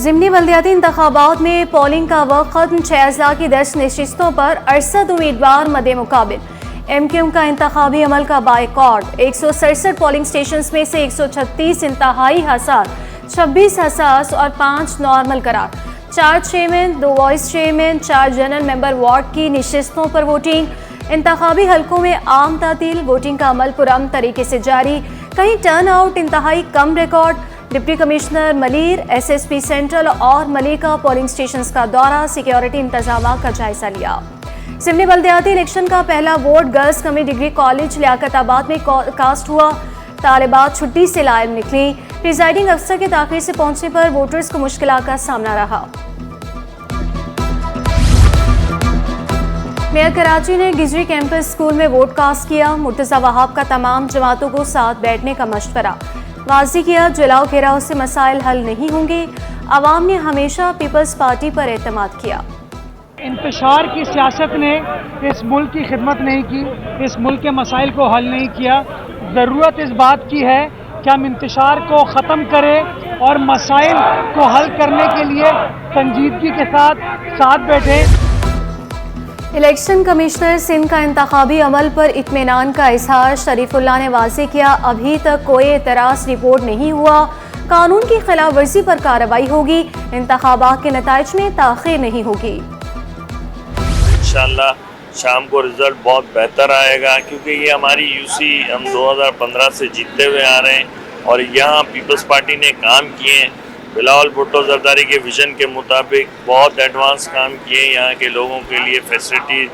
ज़िमनी बल्दियाती इंतखाबात में पोलिंग का वक्त खत्म। 6 अज़ला की 10 नशिस्तों पर 68 उम्मीदवार मदे मुकाबिल। MQM का इंतखाबी अमल का बाइकॉट। 167 पोलिंग स्टेशन में से 136 इंतहाई हसास, 26 हसास और 5 नॉर्मल करार। 4 chairman, 2 vice chairman, 4 general member ward की नशिस्तों पर वोटिंग। इंतखाबी हलकों में आम तातील। वोटिंग का अमल पुरअमन तरीके से जारी। कहीं टर्न आउट इंतहाई कम record. Deputy commissioner Malir, SSP central और मलिका पोलिंग स्टेशन का दौरा, सिक्योरिटी इंतजाम का जायजा लिया। ज़िमनी बल्दियाती इलेक्शन का पहला वोट गर्ल्स कमी डिग्री कॉलेज लियाकताबाद में कास्ट हुआ। तालिबात छुट्टी से लाइव निकली। प्रिजाइडिंग अफसर के ताखिर से पहुंचने पर वोटर्स को मुश्किलात का सामना रहा। मेयर कराची ने गिजरी कैंपस स्कूल में वोट कास्ट किया। मुर्तज़ा वहाब का तमाम जमातों को साथ बैठने का मशवरा। वाज़ी किया, जलाओ घेराव से मसाइल हल नहीं होंगे। अवाम ने हमेशा पीपल्स पार्टी पर एतमाद किया। इंतशार की सियासत ने इस मुल्क की खिदमत नहीं की, इस मुल्क के मसाइल को हल नहीं किया। ज़रूरत इस बात की है कि हम इंतशार को ख़त्म करें और मसाइल को हल करने के लिए संजीदगी के साथ बैठें। इलेक्शन कमिश्नर सिंध का इंतखाबी अमल पर इत्मीनान का इजहार। शरीफुल्लाह ने वाज़ेह किया, अभी तक कोई एतराज़ रिपोर्ट नहीं हुआ। कानून की खिलाफ वर्जी पर कार्रवाई होगी। इंतखाबात के नताइज में ताख़ीर नहीं होगी। इंशाअल्लाह शाम को रिजल्ट बहुत बेहतर आएगा, क्योंकि ये हमारी UC हम 2015 से जीतते हुए आ रहे हैं और यहाँ पीपल्स पार्टी ने काम किए हैं। बिलावल भुट्टो जरदारी के विजन के मुताबिक बहुत एडवांस काम किए, यहाँ के लोगों के लिए फैसिलिटी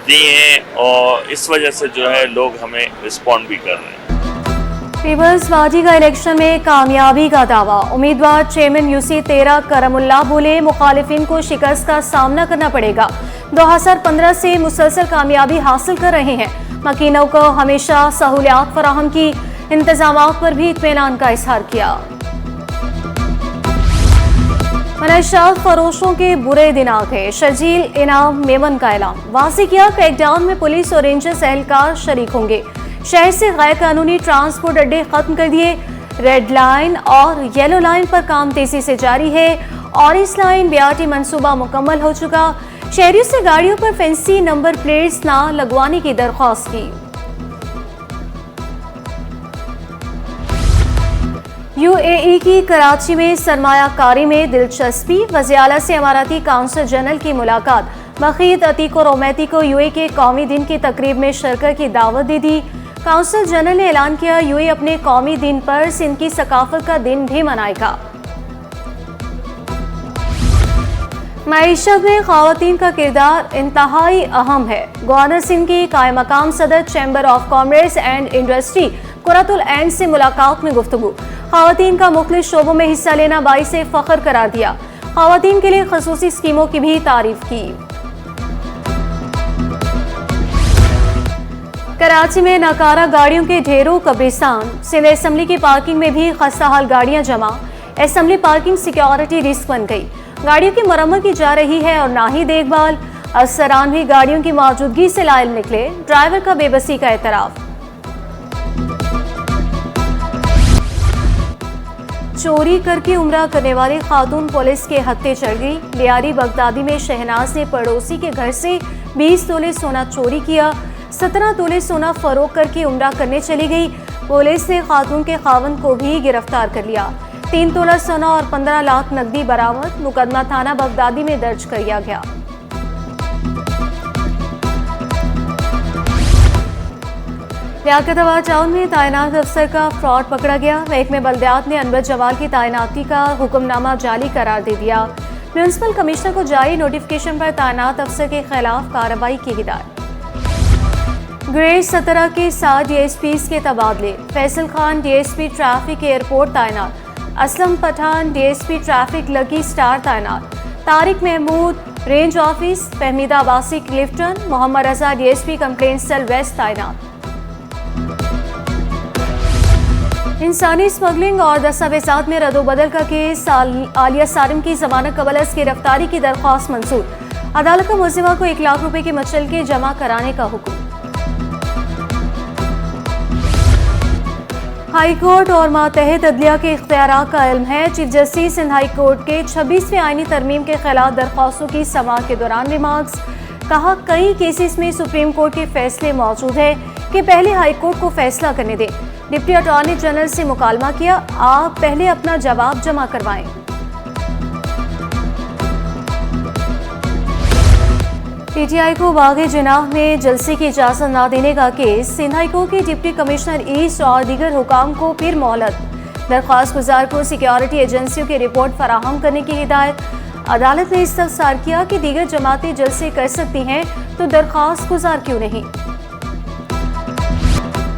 दी हैं और इस वजह से जो है लोग हमें रिस्पॉन्ड भी कर रहे हैं। पीपल्स पार्टी का इलेक्शन में कामयाबी का दावा। उम्मीदवार चेयरमैन UC 13 करमुल्लाह बोले, मुखालिफिन को शिकस्त का सामना करना पड़ेगा। 2015 से मुसलसल कामयाबी हासिल कर रहे हैं। मकीनों को हमेशा सहूलियात फराहम की। इंतजामात पर भी इत्मीनान का इजहार किया। मनशात फरोशों के बुरे दिन आ गए। शर्जील इनाम मेमन का ऐलान। वाज़ेह किया, क्रैकडाउन में पुलिस और रेंजर्स एहलकार शरीक होंगे। शहर से गैर कानूनी ट्रांसपोर्ट अड्डे खत्म कर दिए। रेड लाइन और येलो लाइन पर काम तेजी से जारी है। ऑरेंज लाइन BRT मंसूबा मुकम्मल हो चुका। शहरियों से गाड़ियों पर फैंसी नंबर प्लेट्स ना लगवाने की दरख्वास्त की। UAE की कराची में सरमायाकारी में दिलचस्पी। वज़ीर-ए-आला से अमाराती काउंसिल जनरल की मुलाकात। मखीद अतीक और ओमैती को UAE के कौमी दिन की तकरीब में शिरकत की दावत दे दी। काउंसिल जनरल ने ऐलान किया, UAE अपने कौमी दिन पर सिंध की सकाफत का दिन भी मनाएगा। मईशत में ख़वातीन का किरदार इंतहाई अहम है। गवर्नर सिंध की कायम मकाम सदर chamber of commerce and industry Quratul Ain से मुलाकात में गुफ्तगू। ख़वातीन का मुख्तलिफ शोबों में हिस्सा लेना बाइसे फ़ख्र करार दिया। ख़वातीन के लिए ख़ुसूसी स्कीमों की भी तारीफ की। कराची में नाकारा गाड़ियों के ढेरों कब्रिस्तान। सिंध असम्बली की पार्किंग में भी खस्ताहाल गाड़ियां जमा। असम्बली पार्किंग सिक्योरिटी रिस्क बन गई। गाड़ियों की मरम्मत की जा रही है और ना ही देखभाल। अफसरान भी गाड़ियों की मौजूदगी से लाइल निकले। ड्राइवर का बेबसी का एतराफ़। चोरी करके उम्रा करने वाली खातून पुलिस के हत्थे चढ़ गई। लियारी बगदादी में शहनाज ने पड़ोसी के घर से 20 तोले सोना चोरी किया। 17 तोले सोना फरोख्त करके उम्रा करने चली गई। पुलिस ने खातून के खावंद को भी गिरफ्तार कर लिया। 3 तोला सोना और 15 लाख नकदी बरामद। मुकदमा थाना बगदादी में दर्ज कर लिया गया। लियाकताबाद टाउन में तैनात अफसर का फ्रॉड पकड़ा गया। महकमे बल्दियात ने अनवर जवाल की तैनाती का हुक्मनामा जाली करार दे दिया। म्यूनसिपल कमिश्नर को जारी नोटिफिकेशन पर तैनात अफसर के खिलाफ कार्रवाई की हिदायत। ग्रेड 17 के 7 DSPs के तबादले। Faisal Khan DSP traffic airport तैनात। Aslam Pathan DSP traffic lucky star तैनात। Tariq Mahmood range office. Fahmida Abbasi Clifton. Mohammad Raza DSP complaint cell west तैनात। इंसानी स्मगलिंग और दस्तावेजात में रद्दोबदल का केस। आलिया सारिम की जमानत कबल गिरफ्तारी की दरख्वास्त मंजूर। अदालत का मुलजिमा को 1 लाख रुपए के मचलके जमा कराने का हुक्म। हाई कोर्ट और मातहत अदलिया के इख्तियारात का इल्म है। Chief justice Sindh high court के 26वें आईनी तरमीम के खिलाफ दरख्वास्तों की समाअत के दौरान रिमार्क्स। कहा, कई केसेस में सुप्रीम कोर्ट के फैसले मौजूद है कि पहले हाई कोर्ट को फैसला करने दें। डिप्टी अटॉर्नी जनरल से मुकालमा किया, आप पहले अपना जवाब जमा करवाएं। पीटीआई को बाग़े जिनाह में जलसे की इजाज़त न देने का केस। सिंध हाई कोर्ट के डिप्टी कमिश्नर ईस्ट और दीगर हुकाम को फिर मोहलत। दरख्वास्त गुजार को सिक्योरिटी एजेंसियों की रिपोर्ट फराहम करने की हिदायत। अदालत ने इस्तफसार किया कि दीगर जमातें जलसे कर सकती हैं तो दरख्वास्त गुजार क्यों नहीं।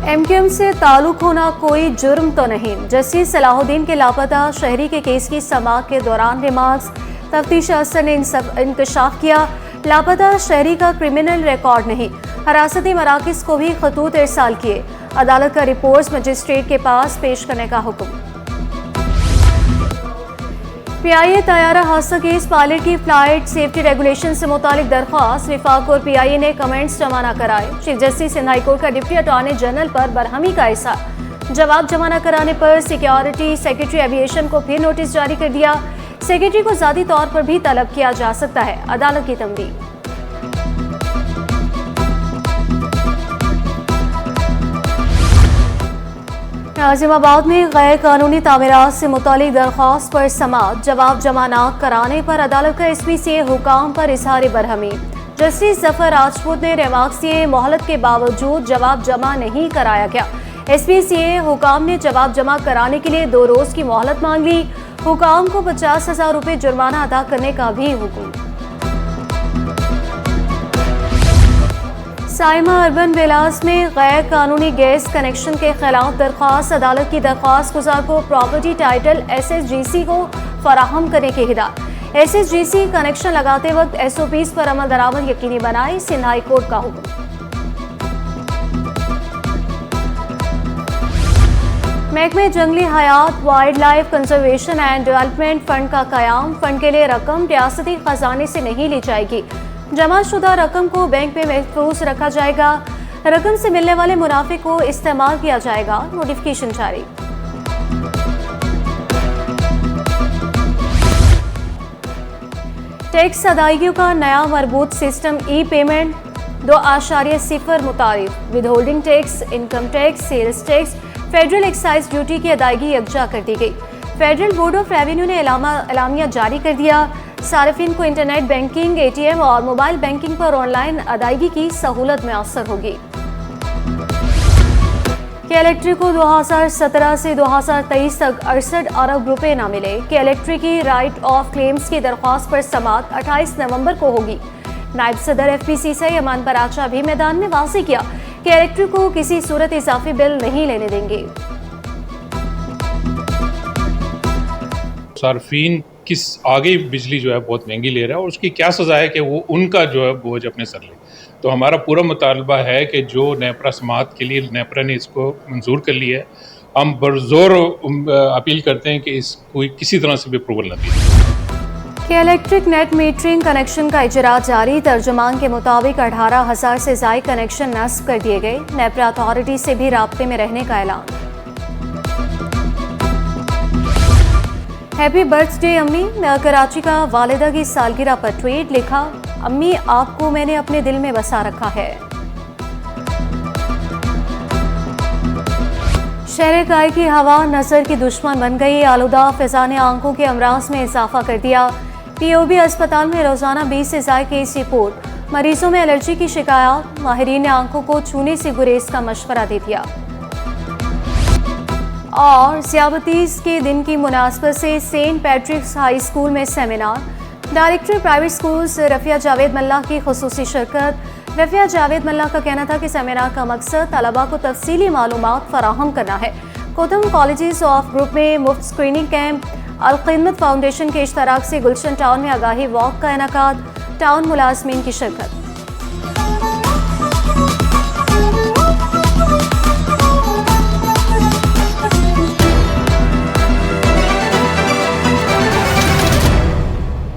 एमक्यूएम से ताल्लुक होना कोई जुर्म तो नहीं। जस्टिस सलाहुद्दीन के लापता शहरी के केस की समाअत के दौरान रिमार्क्स। तफ्तीश अफसर ने इंकशाफ किया, लापता शहरी का क्रिमिनल रिकॉर्ड नहीं। हरासती मराकज़ को भी खतूत इरसाल किए। अदालत का रिपोर्ट्स मजिस्ट्रेट के पास पेश करने का हुक्म। पीआईए तैयारा हादसा केस पायलट की फ्लाइट सेफ्टी रेगुलेशन से मुतालिक दरख्वास्त। विफाक और पीआईए ने कमेंट्स जमा न कराए। Chief justice Sindh high court का डिप्टी अटॉर्नी जनरल पर बरहमी का इरसाल। जवाब जमा न कराने पर सिक्योरिटी सेक्रेटरी एविएशन को फिर नोटिस जारी कर दिया। सेक्रेटरी को ज़ाती तौर पर भी तलब किया जा सकता है, अदालत की तंबीह। नाजिमाबाद में गैर कानूनी तामीरात से मुतालिक दरख्वास्त पर समाअत। जवाब जमा न कराने पर अदालत का एसपीसीए हुकाम पर इजहार बरहमी। जस्टिस जफर राजपूत ने रिमार्क्स दिए, मोहलत के बावजूद जवाब जमा नहीं कराया गया। एसपीसीए हुकाम ने जवाब जमा कराने के लिए 2 रोज की मोहलत मांग ली। हुकाम को 50,000 रुपये जुर्माना अदा करने का भी हुक्म। साइमा अर्बन विलास में गैर कानूनी गैस कनेक्शन के खिलाफ दरख्वास्त। अदालत की दरख्वास्त गुजार को प्रॉपर्टी टाइटल SSGC को फराहम करने की हिदायत। SSGC कनेक्शन लगाते वक्त SOPs पर अमल दरामद यकीनी बनाए, सिंध हाई कोर्ट का हुक्म। महकमे जंगली हयात wildlife conservation and development fund का कयाम। फंड के लिए रकम रियासती खजाने से नहीं ली जाएगी। जमा शुदा रकम को बैंक में महफूज रखा जाएगा। रकम से मिलने वाले मुनाफे को इस्तेमाल किया जाएगा, नोटिफिकेशन जारी। टैक्स अदायगियों का नया मरबूत सिस्टम ई-पेमेंट 2.0 मुतारिफ। Withholding tax, income tax, sales tax, federal excise duty की अदायगी यकजा कर दी गई। फेडरल बोर्ड ऑफ रेवेन्यू ने एलामिया जारी कर दिया। सार्फिन को इंटरनेट बैंकिंग, ATM और मोबाइल बैंकिंग पर ऑनलाइन अदायगी की सहूलत मैसर होगी। के इलेक्ट्रिक को 2017 से 2023 तक 68 अरब रुपए न मिले। के इलेक्ट्रिक की राइट ऑफ क्लेम्स की दरख्वास्त पर समाअत 28 नवंबर को होगी। नायब सदर FPCCI अमान पराचा भी मैदान में वाज़ेह किया कि इलेक्ट्रिक को किसी सूरत इजाफी बिल नहीं लेने देंगे। सार्फिन किस आगे बिजली जो है बहुत महंगी ले रहा है और उसकी क्या सज़ा है कि वो उनका जो है बोझ अपने सर ले। तो हमारा पूरा मुतालबा है कि जो नेपरा समाअत के लिए नेपरा ने इसको मंजूर कर लिया है, हम बरज़ोर अपील करते हैं कि इसको किसी तरह से भी अप्रूवल न दी। के इलेक्ट्रिक नेट मीटरिंग कनेक्शन का इजरा जारी। तर्जुमान के मुताबिक 18,000 से ज़ायद कनेक्शन नस्ब कर दिए गए। नेपरा अथॉरिटी से भी राब्ते में रहने का ऐलान। हैप्पी बर्थडे अम्मी। कराची का वालिदा की सालगिरह पर ट्वीट लिखा, अम्मी आपको मैंने अपने दिल में बसा रखा है। शहर काय की हवा नज़र की दुश्मन बन गई। आलूदा फिजा ने आंखों के अमराज में इजाफा कर दिया। POB अस्पताल में रोजाना 20 से ज़ायद केस रिपोर्ट। मरीजों में एलर्जी की शिकायत। माहिरीन ने आंखों को छूने से गुरेज का मशवरा दे दिया। और ज़ियाबतीज़ के दिन की मुनासबत से सेंट पैट्रिक्स हाई स्कूल में seminar. Director private schools Rafia Javed मल्ला की खुसूसी शिरकत। रफ़िया जावेद मल्ला का कहना था कि सेमिनार का मकसद तलबा को तफसीली मालूमात फराहम करना है। कोतम कॉलेजेस ऑफ ग्रुप में मुफ्त स्क्रीनिंग कैंप। अल-क़िदमत फाउंडेशन के इश्तराक से गुलशन टाउन में आगाही वॉक का इनेकाद। टाउन मुलाजमीन की शिरकत।